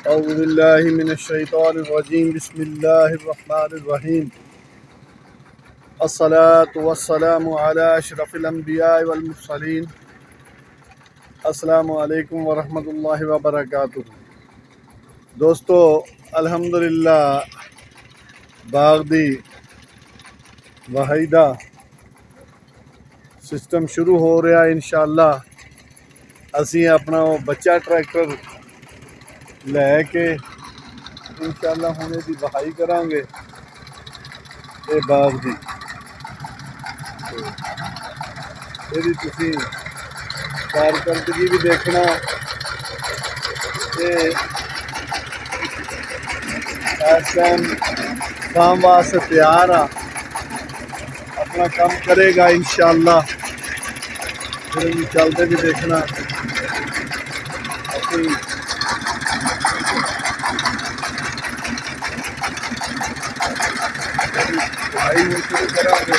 औज़ुबिल्लाहि मिनश्शैतानिर्रजीम बिस्मिल्लाहिर्रहमानिर्रहीम अस्सलातु वस्सलामु अला अशरफिल अंबिया वल मुरसलीन अस्सलामु अलैकुम वरहमतुल्लाहि वबरकातुहू। दोस्तों, अल्हम्दुलिल्लाह बाग दी वाहिदा सिस्टम शुरू हो रहा है। इंशाअल्लाह असी अपना वो बच्चा ट्रैक्टर लैके इंशाअल्लाह हुणे दी बहाई करांगे ये बाग दी। ਇਹਦੀ ਤੁਸੀਂ कारकर्दगी भी देखना कि इस टाइम काम वास्ते तैयार आ, अपना काम करेगा इंशाअल्लाह। फिर चलते भी देखना अपनी भाई शुरू करांगे।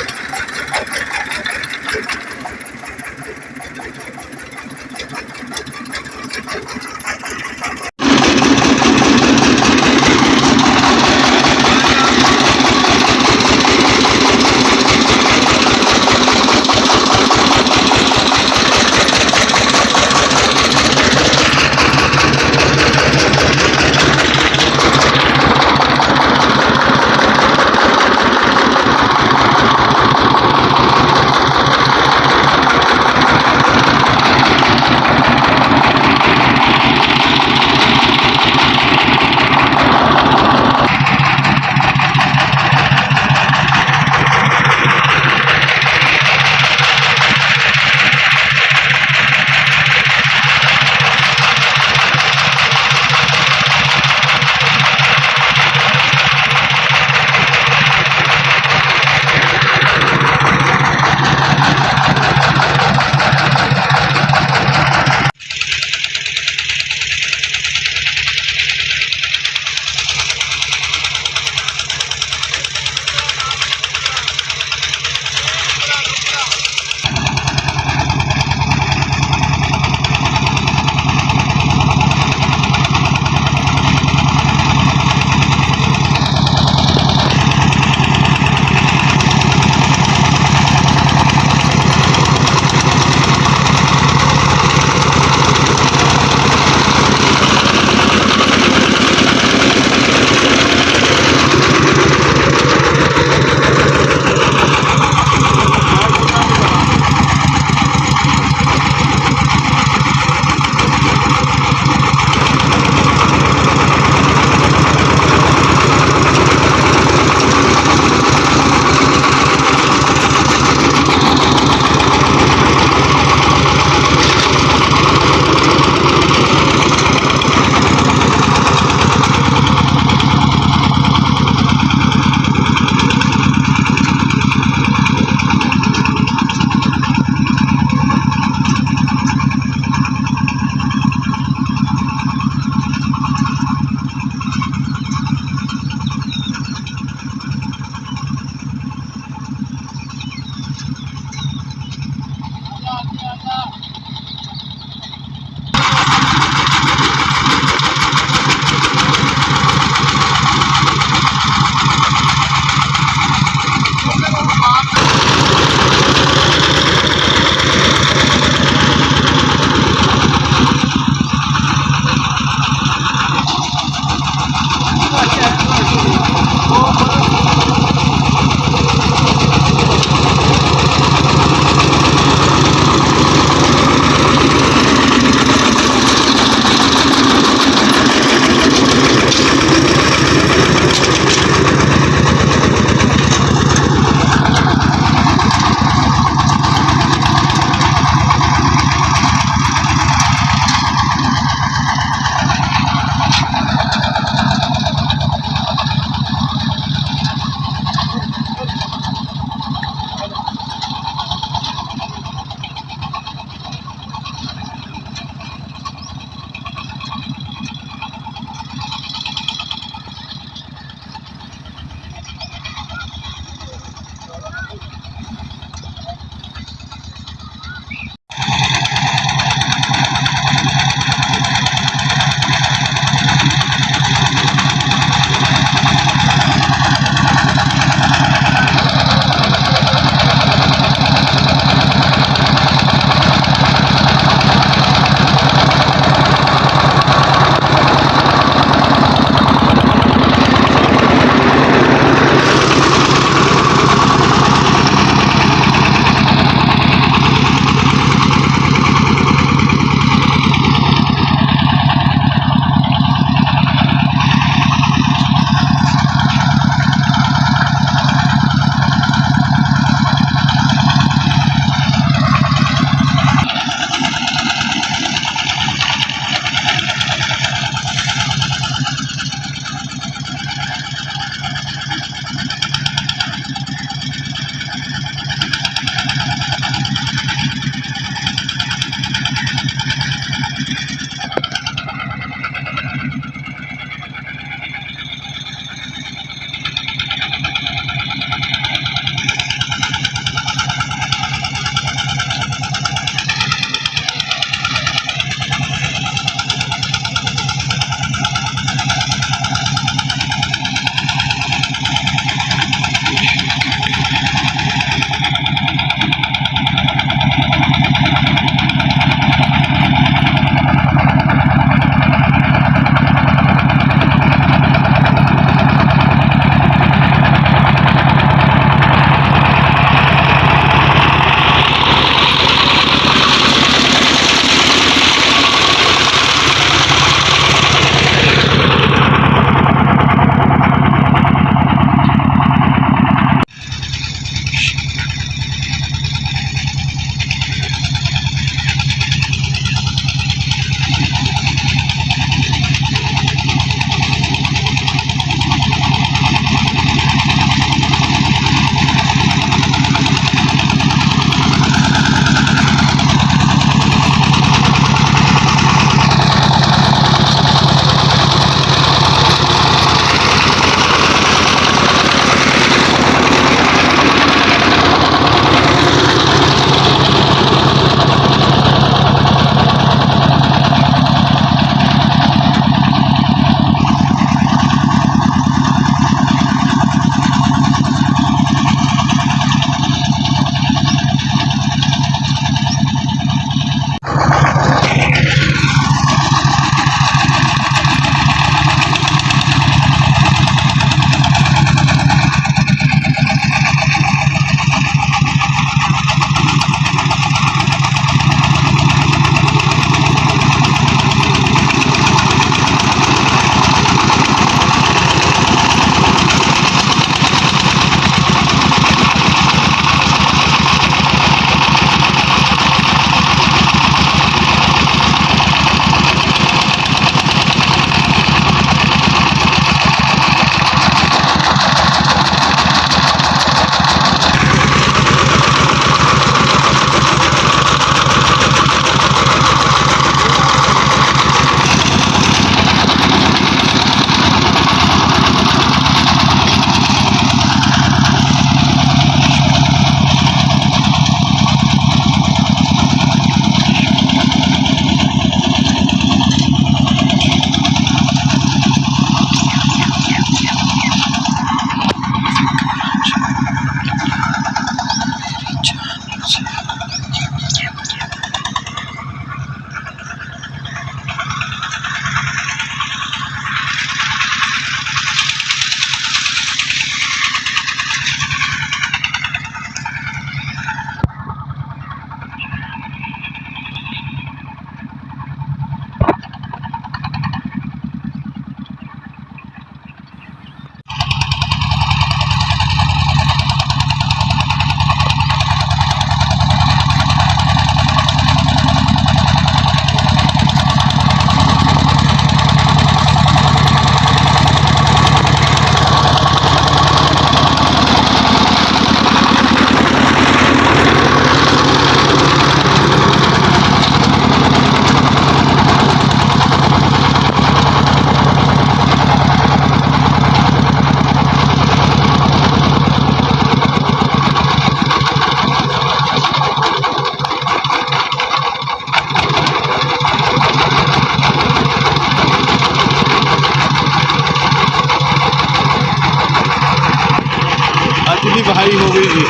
ਵਹਾਈ ਹੋ ਗਈ ਜੀ।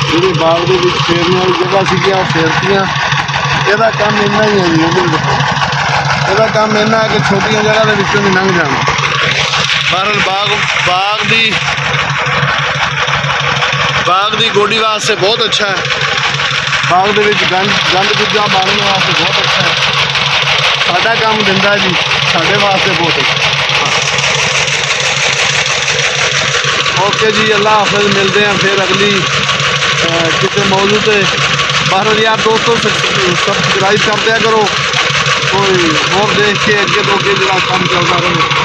ਜਿਹੜੀ ਬਾਗ ਦੇ ਵਿੱਚ ਫੇਰਨ ਵਾਲੀ ਜਗ੍ਹਾ ਸੀਗੀਆਂ ਉਹ ਫੇਰਤੀਆਂ। ਇਹਦਾ ਕੰਮ ਇੰਨਾ ਹੀ ਹੈ ਜੀ। ਇਹਦਾ ਕੰਮ ਇੰਨਾ ਹੈ ਕਿ ਛੋਟੀਆਂ ਜਗ੍ਹਾ ਦੇ ਵਿੱਚੋਂ ਵੀ ਲੰਘ ਜਾਣਾ। ਬਹਰਹਾਲ ਬਾਗ ਦੀ ਗੋਡੀ ਵਾਸਤੇ ਬਹੁਤ ਅੱਛਾ ਹੈ। ਬਾਗ ਦੇ ਵਿੱਚ ਗੰਦ ਗੁੱਜਾ ਮਾਰਨ ਵਾਸਤੇ ਬਹੁਤ ਅੱਛਾ ਹੈ। ਸਾਡਾ ਕੰਮ ਦਿੰਦਾ ਜੀ, ਸਾਡੇ ਵਾਸਤੇ ਬਹੁਤ ਅੱਛਾ। ਓਕੇ ਜੀ, ਅੱਲਾ ਹਾਫਿਜ਼। ਮਿਲਦੇ हैं फिर अगली किसी मौजू पे। बहरहाल यार दोस्तों सब्सक्राइब कर दिया करो, कोई और देख के अगे तो अगे जरा काम चलता रहे।